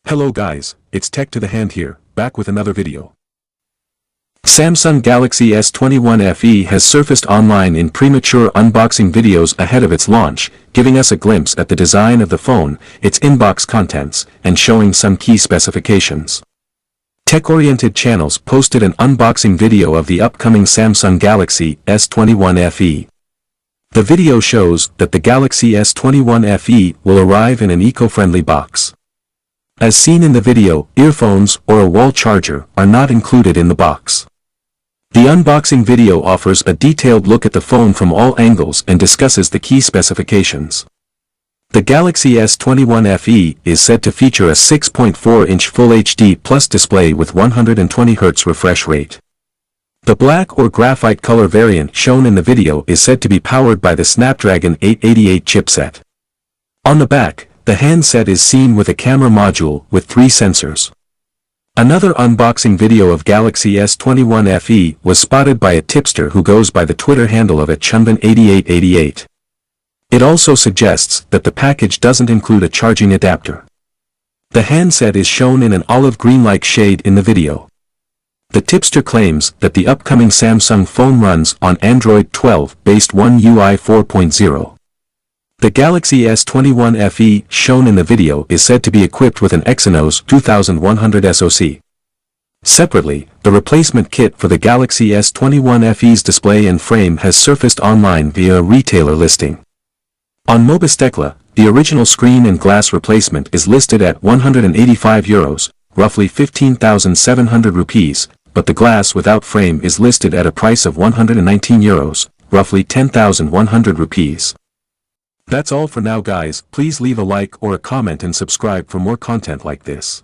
Hello guys, it's Tech to the Hand here, back with another video. Samsung Galaxy S21 FE has surfaced online in premature unboxing videos ahead of its launch, giving us a glimpse at the design of the phone, its inbox contents, and showing some key specifications. Tech-oriented channels posted an unboxing video of the upcoming Samsung Galaxy S21 FE. The video shows that the Galaxy S21 FE will arrive in an eco-friendly box. As seen in the video, earphones or a wall charger are not included in the box. The unboxing video offers a detailed look at the phone from all angles and discusses the key specifications. The Galaxy S21 FE is said to feature a 6.4-inch Full HD Plus display with 120Hz refresh rate. The black or graphite color variant shown in the video is said to be powered by the Snapdragon 888 chipset. On the back, the handset is seen with a camera module with 3 sensors. Another unboxing video of Galaxy S21 FE was spotted by a tipster who goes by the Twitter handle of @chunban8888. It also suggests that the package doesn't include a charging adapter. The handset is shown in an olive green-like shade in the video. The tipster claims that the upcoming Samsung phone runs on Android 12 based One UI 4.0. The Galaxy S21 FE shown in the video is said to be equipped with an Exynos 2100 SoC. Separately, the replacement kit for the Galaxy S21 FE's display and frame has surfaced online via a retailer listing. On Mobistekla, the original screen and glass replacement is listed at €185, roughly 15,700 rupees, but the glass without frame is listed at a price of €119, roughly 10,100 rupees. That's all for now guys, please leave a like or a comment and subscribe for more content like this.